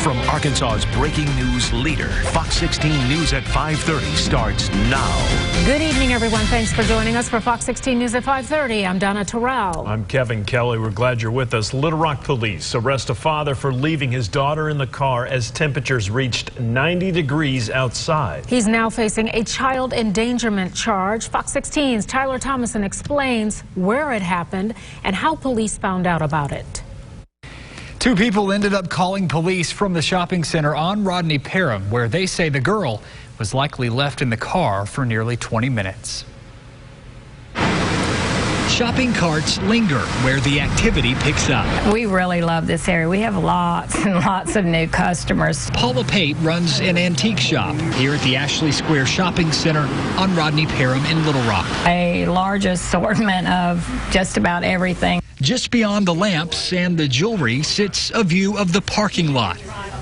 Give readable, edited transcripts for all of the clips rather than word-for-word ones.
From Arkansas's breaking news leader, Fox 16 News at 5:30 starts now. Good evening, everyone. Thanks for joining us for Fox 16 News at 5:30. I'm Donna Terrell. I'm Kevin Kelly. We're glad you're with us. Little Rock police arrest a father for leaving his daughter in the car as temperatures reached 90 degrees outside. He's now facing a child endangerment charge. Fox 16's Tyler Thomason explains where it happened and how police found out about it. Two people ended up calling police from the shopping center on Rodney Parham, where they say the girl was likely left in the car for nearly 20 minutes. Shopping carts linger where the activity picks up. We really love this area. We have lots and lots of new customers. Paula Pate runs an antique shop here at the Ashley Square Shopping Center on Rodney Parham in Little Rock. A large assortment of just about everything. Just beyond the lamps and the jewelry sits a view of the parking lot.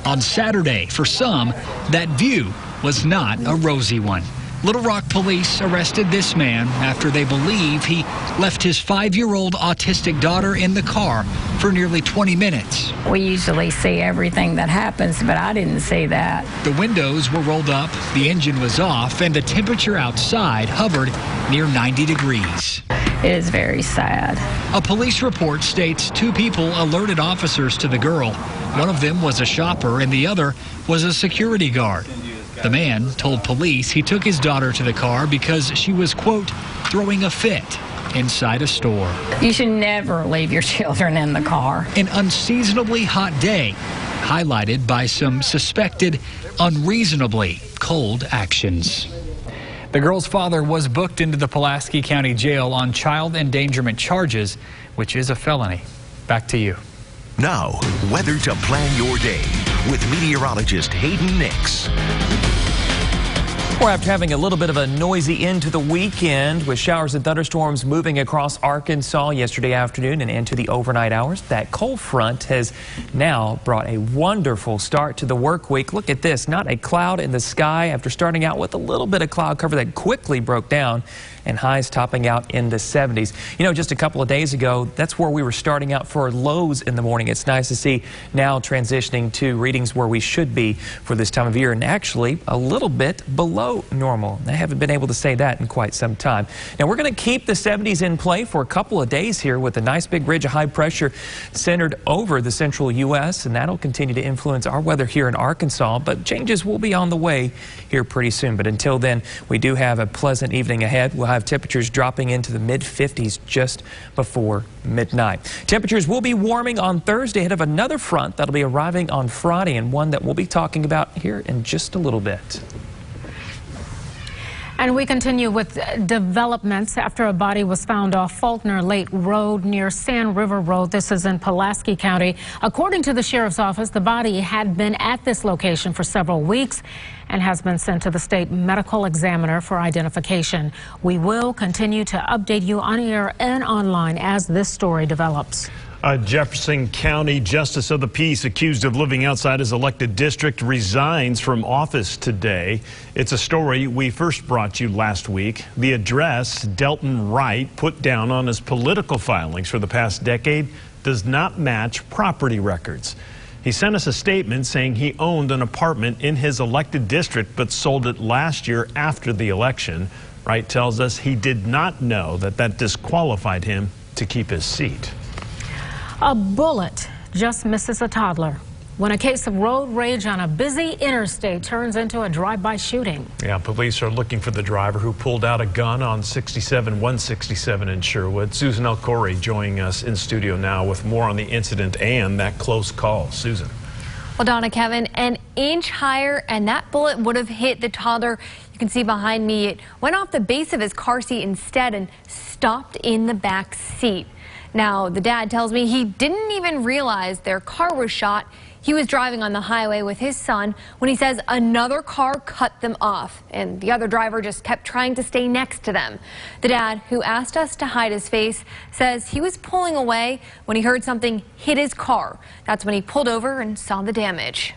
On Saturday, for some, that view was not a rosy one. Little Rock police arrested this man after they believe he left his 5-year-old autistic daughter in the car for nearly 20 minutes. We usually see everything that happens, but I didn't see that. The windows were rolled up, the engine was off, and the temperature outside hovered near 90 degrees. It is very sad. A police report states 2 people alerted officers to the girl. One of them was a shopper and the other was a security guard. The man told police he took his daughter to the car because she was, quote, throwing a fit inside a store. You should never leave your children in the car. An unseasonably hot day, highlighted by some suspected unreasonably cold actions. The girl's father was booked into the Pulaski County Jail on child endangerment charges, which is a felony. Back to you. Now, weather to plan your day with meteorologist Hayden Nix. We're after having a little bit of a noisy end to the weekend with showers and thunderstorms moving across Arkansas yesterday afternoon and into the overnight hours. That cold front has now brought a wonderful start to the work week. Look at this, not a cloud in the sky after starting out with a little bit of cloud cover that quickly broke down, and highs topping out in the 70s. You know, just a couple of days ago, that's where we were starting out for lows in the morning. It's nice to see now transitioning to readings where we should be for this time of year, and actually a little bit below normal. I haven't been able to say that in quite some time. Now, we're going to keep the 70s in play for a couple of days here with a nice big ridge of high pressure centered over the central U.S., and that'll continue to influence our weather here in Arkansas, but changes will be on the way here pretty soon. But until then, we do have a pleasant evening ahead. We'll have temperatures dropping into the mid-50s just before midnight. Temperatures will be warming on Thursday ahead of another front that'll be arriving on Friday, and one that we'll be talking about here in just a little bit. And we continue with developments after a body was found off Faulkner Lake Road near Sand River Road. This is in Pulaski County. According to the sheriff's office, the body had been at this location for several weeks and has been sent to the state medical examiner for identification. We will continue to update you on air and online as this story develops. A Jefferson County Justice of the Peace accused of living outside his elected district resigns from office today. It's a story we first brought you last week. The address Delton Wright put down on his political filings for the past decade does not match property records. He sent us a statement saying he owned an apartment in his elected district but sold it last year after the election. Wright tells us he did not know that disqualified him to keep his seat. A bullet just misses a toddler when a case of road rage on a busy interstate turns into a drive-by shooting. Yeah, police are looking for the driver who pulled out a gun on 167 in Sherwood. Susan El Corey joining us in studio now with more on the incident and that close call. Susan. Well, Donna, Kevin, an inch higher and that bullet would have hit the toddler. You can see behind me, it went off the base of his car seat instead and stopped in the back seat. Now, the dad tells me he didn't even realize their car was shot. He was driving on the highway with his son when he says another car cut them off, and the other driver just kept trying to stay next to them. The dad, who asked us to hide his face, says he was pulling away when he heard something hit his car. That's when he pulled over and saw the damage.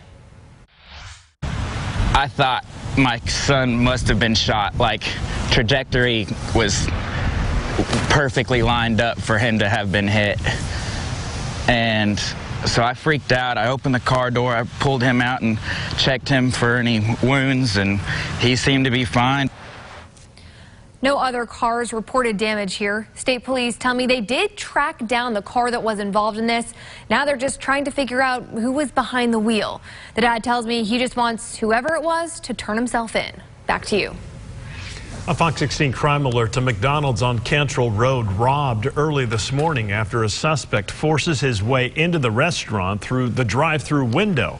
I thought my son must have been shot. Like, trajectory was perfectly lined up for him to have been hit. And So I freaked out. I opened the car door. I pulled him out and checked him for any wounds, and he seemed to be fine. No other cars reported damage here. State police tell me they did track down the car that was involved in this. Now they're just trying to figure out who was behind the wheel. The dad tells me he just wants whoever it was to turn himself in. Back to you. A Fox 16 crime alert to McDonald's on Cantrell Road robbed early this morning after a suspect forces his way into the restaurant through the drive-through window.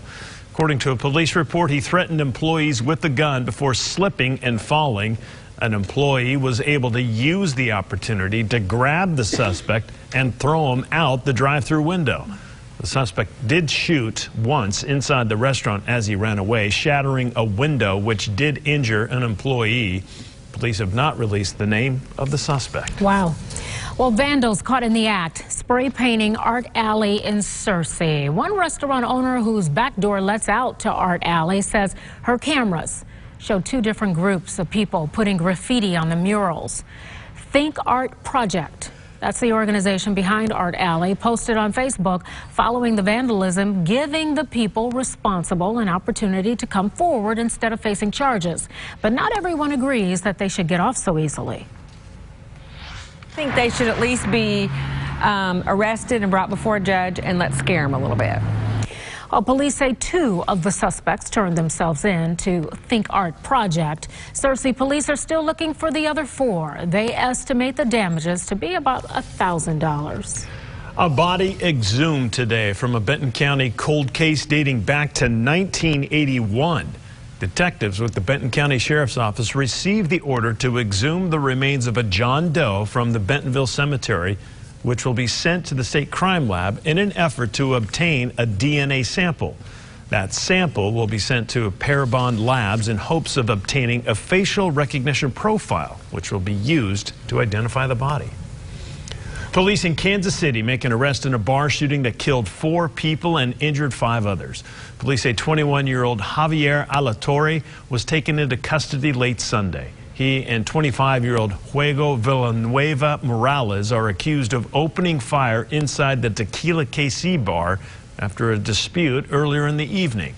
According to a police report, he threatened employees with the gun before slipping and falling. An employee was able to use the opportunity to grab the suspect and throw him out the drive-through window. The suspect did shoot once inside the restaurant as he ran away, shattering a window, which did injure an employee. Police have not released the name of the suspect. Wow. Well, vandals caught in the act, spray painting Art Alley in Searcy. One restaurant owner whose back door lets out to Art Alley says her cameras showed two different groups of people putting graffiti on the murals. Think Art Project, that's the organization behind Art Alley, posted on Facebook following the vandalism, giving the people responsible an opportunity to come forward instead of facing charges. But not everyone agrees that they should get off so easily. I think they should at least be arrested and brought before a judge, and let's scare them a little bit. Well, police say two of the suspects turned themselves in to Think Art Project. Searcy police are still looking for the other four. They estimate the damages to be about $1,000. A body exhumed today from a Benton County cold case dating back to 1981. Detectives with the Benton County Sheriff's Office received the order to exhume the remains of a John Doe from the Bentonville Cemetery, which will be sent to the state crime lab in an effort to obtain a DNA sample. That sample will be sent to Parabon Labs in hopes of obtaining a facial recognition profile, which will be used to identify the body. Police in Kansas City make an arrest in a bar shooting that killed 4 people and injured 5 others. Police say 21-year-old Javier Alatorre was taken into custody late Sunday. He and 25-year-old Juego Villanueva Morales are accused of opening fire inside the Tequila KC bar after a dispute earlier in the evening.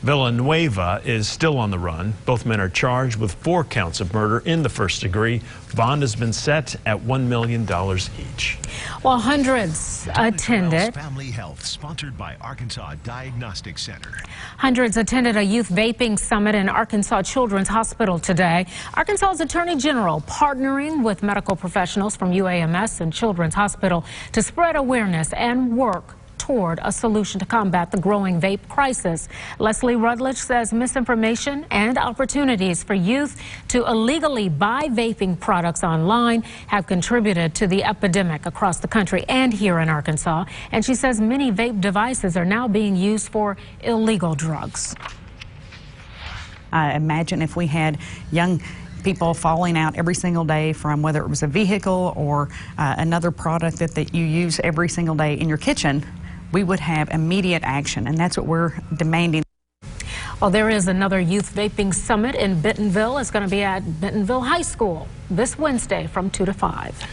Villanueva is still on the run. Both men are charged with 4 counts of murder in the first degree. Bond has been set at $1 million each. Well, hundreds attended. Family Health, sponsored by Arkansas Diagnostic Center. Hundreds attended a youth vaping summit in Arkansas Children's Hospital today. Arkansas's Attorney General partnering with medical professionals from UAMS and Children's Hospital to spread awareness and work toward a solution to combat the growing vape crisis. Leslie Rutledge says misinformation and opportunities for youth to illegally buy vaping products online have contributed to the epidemic across the country and here in Arkansas. And she says many vape devices are now being used for illegal drugs. Imagine if we had young people falling out every single day from whether it was a vehicle or another product that you use every single day in your kitchen. We would have immediate action, and that's what we're demanding. Well, there is another youth vaping summit in Bentonville. It's going to be at Bentonville High School this Wednesday from 2 to 5.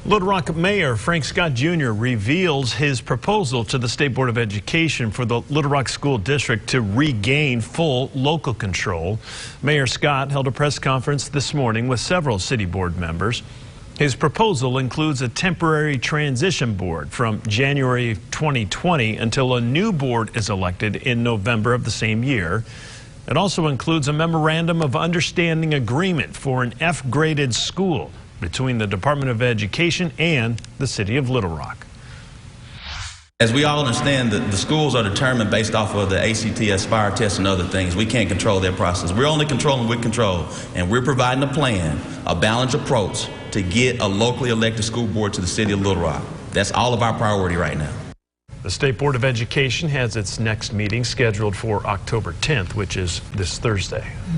Little Rock Mayor Frank Scott Jr. reveals his proposal to the State Board of Education for the Little Rock School District to regain full local control. Mayor Scott held a press conference this morning with several city board members. His proposal includes a temporary transition board from January 2020 until a new board is elected in November of the same year. It also includes a memorandum of understanding agreement for an F-graded school between the Department of Education and the City of Little Rock. As we all understand, the schools are determined based off of the ACT, Aspire tests and other things. We can't control their process. We're only controlling with control, and we're providing a plan, a balanced approach to get a locally elected school board to the City of Little Rock. That's all of our priority right now. The State Board of Education has its next meeting scheduled for October 10th, which is this Thursday.